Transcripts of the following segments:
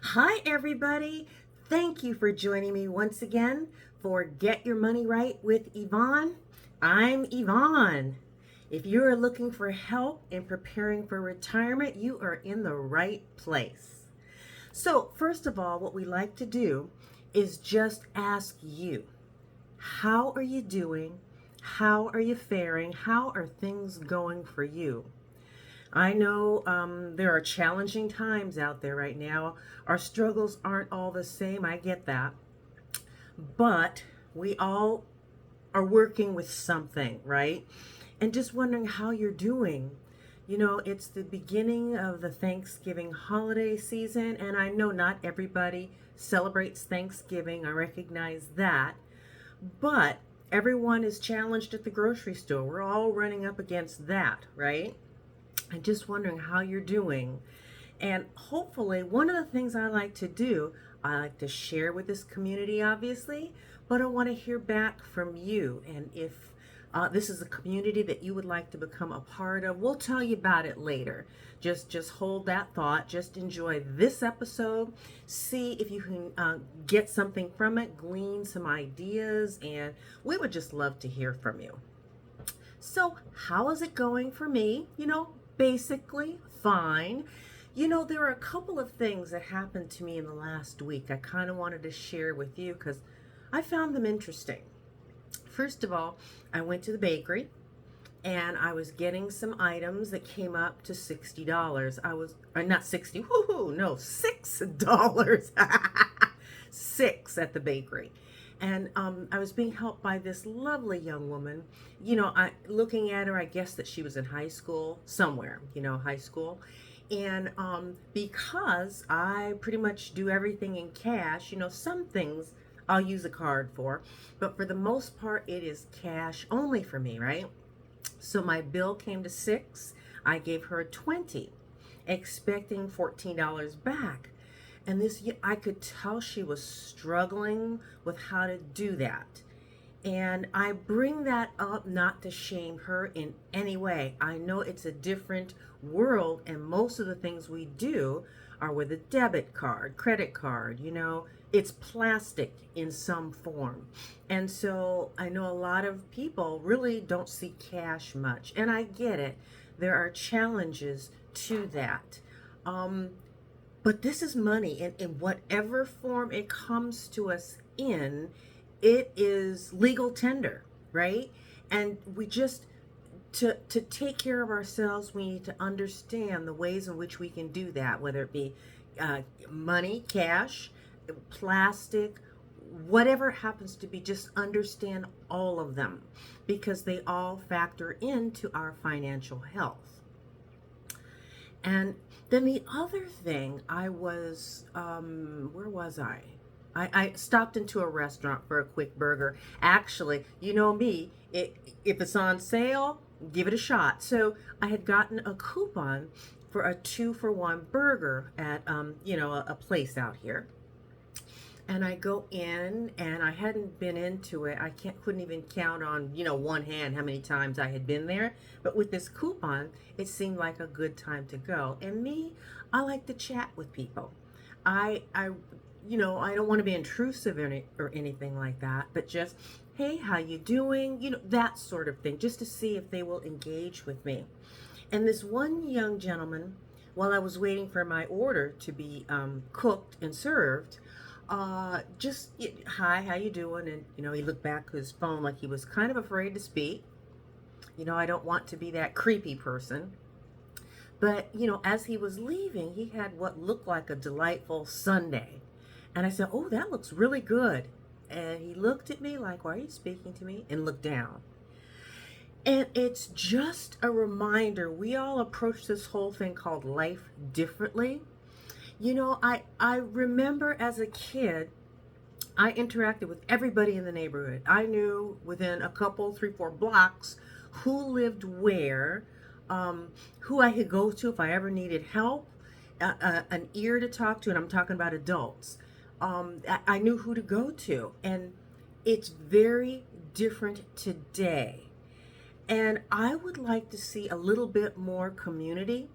Hi, everybody. Thank you for joining me once again for Get Your Money Right with Yvonne. I'm Yvonne. If you're looking for help in preparing for retirement, you are in the right place. So, first of all, what we like to do is just ask you, how are you doing? How are you faring? How are things going for you? I know there are challenging times out there right now. Our struggles aren't all the same. I get that. But we all are working with something, right? And just wondering how you're doing. You know, it's the beginning of the Thanksgiving holiday season, and I know not everybody celebrates Thanksgiving. I recognize that. But everyone is challenged at the grocery store. We're all running up against that, right? I'm just wondering how you're doing. And hopefully, one of the things I like to do, I like to share with this community, obviously, but I want to hear back from you. And if this is a community that you would like to become a part of, we'll tell you about it later. Just hold that thought. Just enjoy this episode. See if you can get something from it, glean some ideas, and we would just love to hear from you. So, how is it going for me? Basically fine. There are a couple of things that happened to me in the last week I kind of wanted to share with you because I found them interesting. First of all, I went to the bakery and I was getting some items that came up to $60. I was, not 60, woohoo, no, $6. Six at the bakery. And I was being helped by this lovely young woman. Looking at her, I guess that she was in high school somewhere, high school. And because I pretty much do everything in cash, some things I'll use a card for, but for the most part, it is cash only for me, right? So my bill came to 6. I gave her 20, expecting $14 back. And I could tell she was struggling with how to do that. And I bring that up not to shame her in any way. I know it's a different world, and most of the things we do are with a debit card, credit card, it's plastic in some form. And so I know a lot of people really don't see cash much, and I get it. There are challenges to that. But this is money, and in whatever form it comes to us in, it is legal tender, right? And we just, to take care of ourselves, we need to understand the ways in which we can do that, whether it be money, cash, plastic, whatever it happens to be, just understand all of them because they all factor into our financial health. And then the other thing, where was I? I stopped into a restaurant for a quick burger. Actually, you know me, if it's on sale, give it a shot. So I had gotten a coupon for a 2-for-1 burger at, a place out here. And I go in, and I hadn't been into it. Couldn't even count on, one hand how many times I had been there. But with this coupon, it seemed like a good time to go. And me, I like to chat with people. I don't want to be intrusive or anything like that, but just, hey, how you doing? That sort of thing, just to see if they will engage with me. And this one young gentleman, while I was waiting for my order to be cooked and served, just hi, how you doing? And he looked back at his phone like he was kind of afraid to speak. I don't want to be that creepy person. But as he was leaving, he had what looked like a delightful sundae, and I said, oh, that looks really good. And he looked at me like, why are you speaking to me? And looked down. And it's just a reminder, we all approach this whole thing called life differently. I remember as a kid, I interacted with everybody in the neighborhood. I knew within a couple, 3, 4 blocks who lived where, who I could go to if I ever needed help, an ear to talk to, and I'm talking about adults. I knew who to go to, and it's very different today. And I would like to see a little bit more community.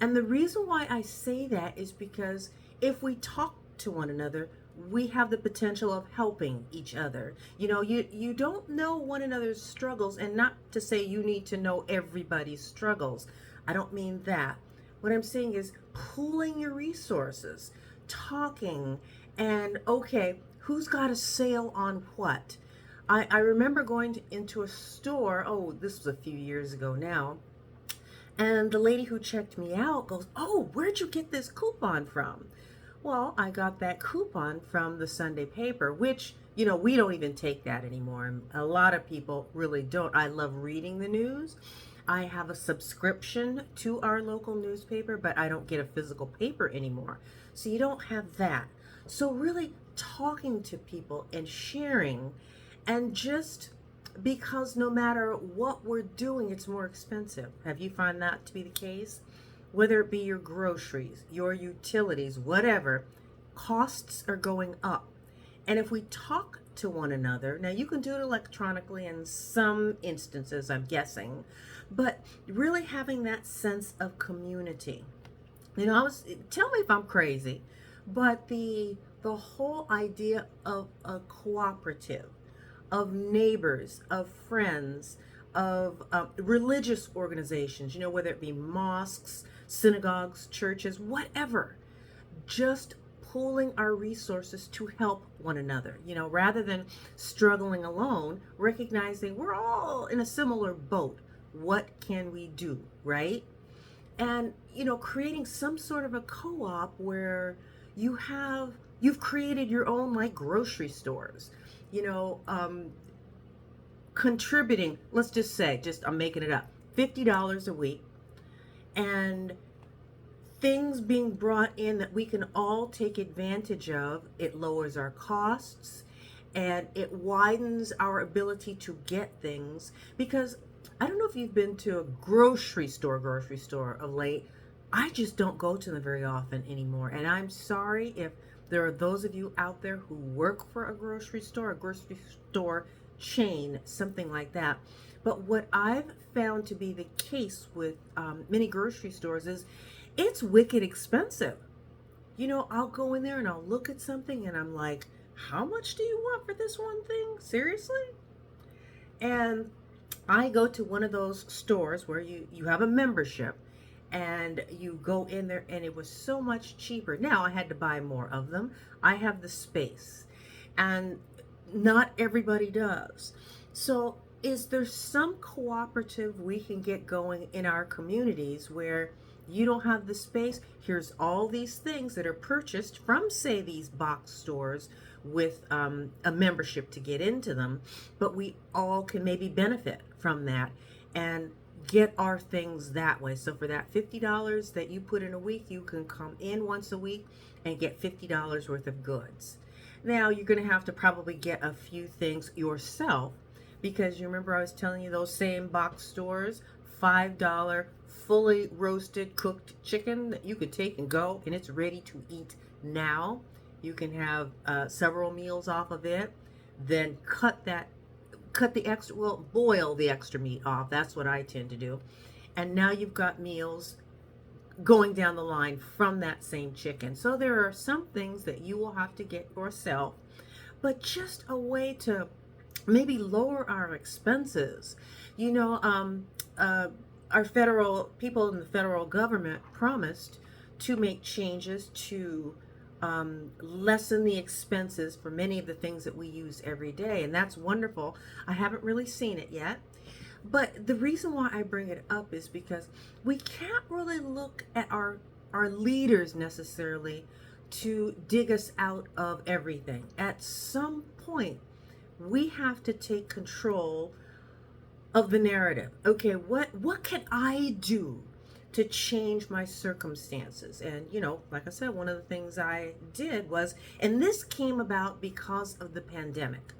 And the reason why I say that is because if we talk to one another, we have the potential of helping each other. You don't know one another's struggles, and not to say you need to know everybody's struggles. I don't mean that. What I'm saying is pooling your resources, talking, and okay, who's got a sale on what? I remember going into a store, oh, this was a few years ago now, and the lady who checked me out goes, "Oh, where'd you get this coupon from?" Well, I got that coupon from the Sunday paper, which, we don't even take that anymore. And a lot of people really don't. I love reading the news. I have a subscription to our local newspaper, but I don't get a physical paper anymore. So you don't have that. So really talking to people and sharing, and just because no matter what we're doing, it's more expensive. Have you found that to be the case? Whether it be your groceries, your utilities, whatever, costs are going up. And if we talk to one another, now you can do it electronically in some instances, I'm guessing, but really having that sense of community. Tell me if I'm crazy, but the whole idea of a cooperative, of neighbors, of friends, of religious organizations, whether it be mosques, synagogues, churches, whatever, just pooling our resources to help one another, rather than struggling alone, recognizing we're all in a similar boat. What can we do, right? And, creating some sort of a co-op where you've created your own, like, grocery stores, you know, contributing, let's just say, I'm making it up, $50 a week, and things being brought in that we can all take advantage of. It lowers our costs and it widens our ability to get things, because I don't know if you've been to a grocery store of late. I just don't go to them very often anymore. And I'm sorry if there are those of you out there who work for a grocery store chain, something like that. But what I've found to be the case with many grocery stores is it's wicked expensive. I'll go in there and I'll look at something and I'm like, how much do you want for this one thing? Seriously? And I go to one of those stores where you have a membership and you go in there, and it was so much cheaper. Now I had to buy more of them. I have the space, and not everybody does. So is there some cooperative we can get going in our communities where you don't have the space? Here's all these things that are purchased from, say, these box stores with a membership to get into them, but we all can maybe benefit from that and get our things that way. So for that $50 that you put in a week, you can come in once a week and get $50 worth of goods. Now you're going to have to probably get a few things yourself, because you remember I was telling you those same box stores, $5 fully roasted cooked chicken that you could take and go, and it's ready to eat now. You can have several meals off of it, then boil the extra meat off. That's what I tend to do. And now you've got meals going down the line from that same chicken. So there are some things that you will have to get yourself, but just a way to maybe lower our expenses. Our people in the federal government promised to make changes to lessen the expenses for many of the things that we use every day. And that's wonderful. I haven't really seen it yet. But the reason why I bring it up is because we can't really look at our leaders necessarily to dig us out of everything. At some point, we have to take control of the narrative. Okay, what can I do to change my circumstances? And like I said, one of the things I did was, and this came about because of the pandemic,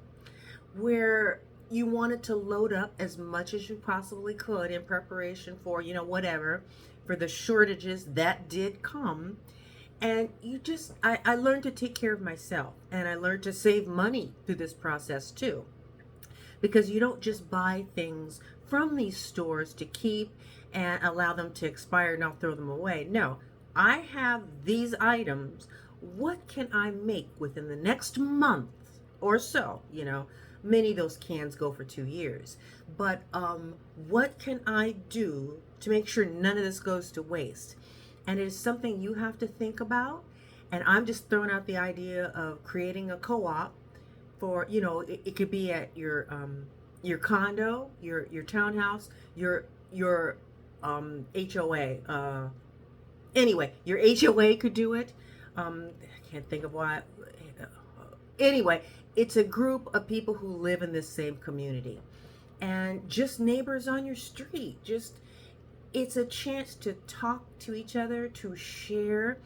where you wanted to load up as much as you possibly could in preparation for, whatever, for the shortages that did come. And I learned to take care of myself, and I learned to save money through this process too. Because you don't just buy things from these stores to keep and allow them to expire and not throw them away. No, I have these items what can I make within the next month or so? Many of those cans go for 2 years. But what can I do to make sure none of this goes to waste? And it is something you have to think about. And I'm just throwing out the idea of creating a co-op for, it could be at your condo, your townhouse, your HOA. Anyway, your HOA could do it. I can't think of why. Anyway, it's a group of people who live in this same community, and just neighbors on your street. It's a chance to talk to each other, to share,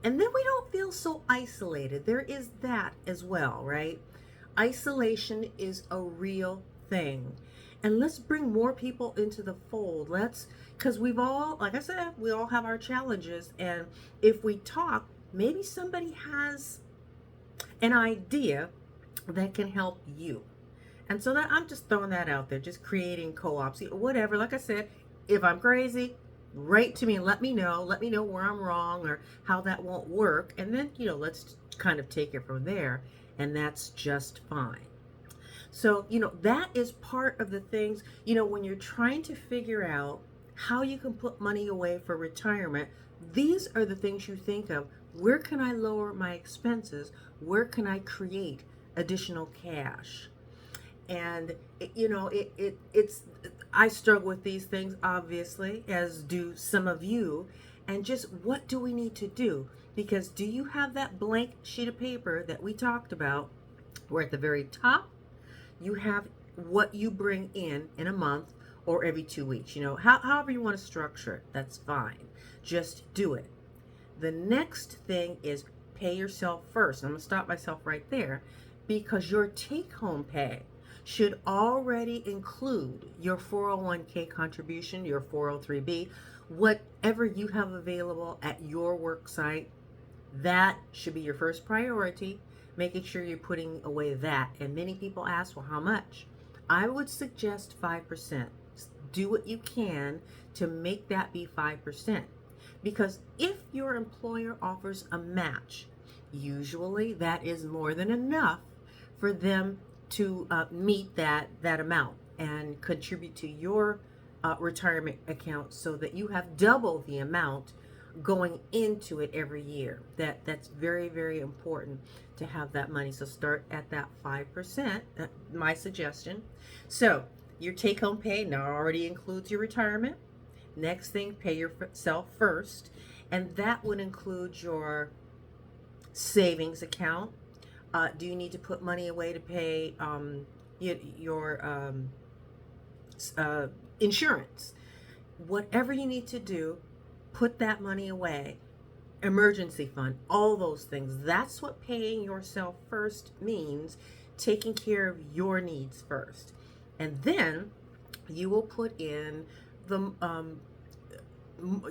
and then we don't feel so isolated. There is that as well, right? Isolation is a real thing. And let's bring more people into the fold. Because we've all, like I said, we all have our challenges. And if we talk, maybe somebody has an idea that can help you. And so I'm just throwing that out there, just creating co-ops, whatever. Like I said, if I'm crazy, write to me and let me know where I'm wrong or how that won't work. And then, let's kind of take it from there. And that's just fine. So, that is part of the things, when you're trying to figure out how you can put money away for retirement, these are the things you think of. Where can I lower my expenses? Where can I create additional cash? And, it's, I struggle with these things, obviously, as do some of you. And just what do we need to do? Because do you have that blank sheet of paper that we talked about, where at the very top, you have what you bring in a month or every 2 weeks, however you want to structure it, that's fine. Just do it. The next thing is pay yourself first. I'm going to stop myself right there, because your take-home pay should already include your 401k contribution, your 403b, whatever you have available at your work site. That should be your first priority, making sure you're putting away that. And many people ask, well, how much? I would suggest 5%. Do what you can to make that be 5%. Because if your employer offers a match, usually that is more than enough for them to meet that amount and contribute to your retirement account, so that you have double the amount going into it every year. That's very, very important to have that money. So start at that 5%, my suggestion. So your take-home pay now already includes your retirement. Next thing, pay yourself first, and that would include your savings account. Do you need to put money away to pay your insurance? Whatever you need to do, put that money away. Emergency fund, all those things. That's what paying yourself first means, taking care of your needs first. And then you will put in the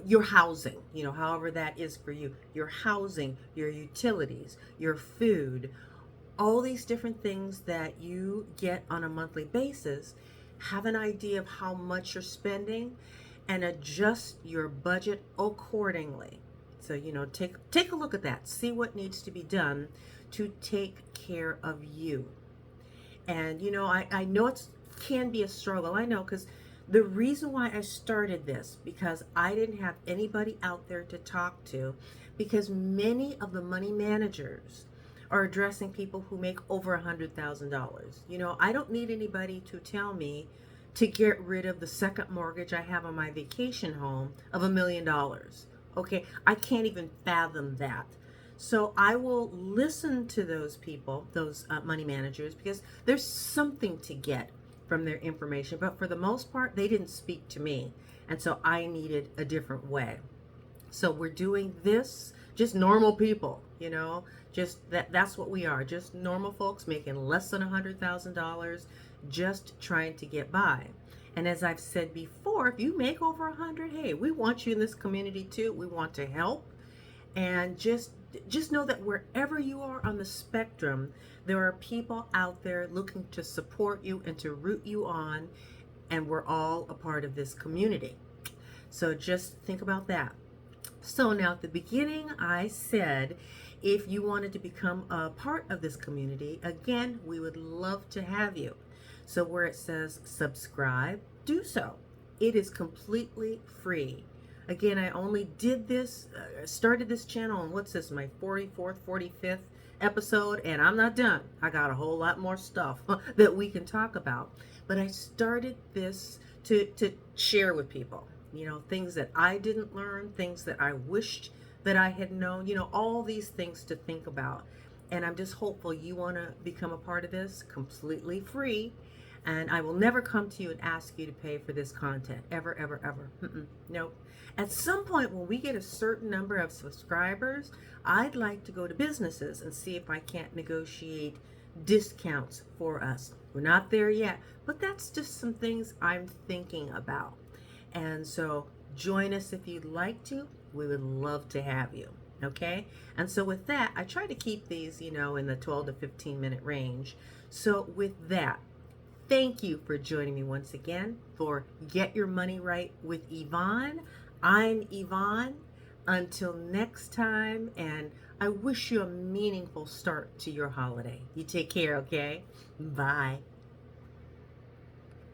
your housing, however that is for you, your housing, your utilities, your food, all these different things that you get on a monthly basis. Have an idea of how much you're spending and adjust your budget accordingly. So, take a look at that. See what needs to be done to take care of you. And, I know it can be a struggle. I know, because the reason why I started this, because I didn't have anybody out there to talk to, because many of the money managers are addressing people who make over $100,000. I don't need anybody to tell me to get rid of the second mortgage I have on my vacation home of $1 million. Okay, I can't even fathom that. So I will listen to those people, those money managers, because there's something to get from their information. But for the most part, they didn't speak to me. And so I needed a different way. So we're doing this, just normal people, just that's what we are. Just normal folks making less than $100,000, just trying to get by. And as I've said before, if you make over 100, hey, we want you in this community too. We want to help. And just know that wherever you are on the spectrum, there are people out there looking to support you and to root you on, and we're all a part of this community. So just think about that. So now at the beginning, I said if you wanted to become a part of this community, again, we would love to have you. So where it says subscribe, do so. It is completely free. Again, I only did this, started this channel on what's this, my 44th, 45th episode, and I'm not done. I got a whole lot more stuff that we can talk about. But I started this to share with people, things that I didn't learn, things that I wished that I had known, all these things to think about. And I'm just hopeful you want to become a part of this completely free. And I will never come to you and ask you to pay for this content, ever, ever, ever. Nope. At some point, when we get a certain number of subscribers, I'd like to go to businesses and see if I can't negotiate discounts for us. We're not there yet, but that's just some things I'm thinking about. And so join us if you'd like to. We would love to have you. Okay? And so with that, I try to keep these, in the 12 to 15 minute range. So with that, thank you for joining me once again for Get Your Money Right with Yvonne. I'm Yvonne. Until next time, and I wish you a meaningful start to your holiday. You take care, okay? Bye.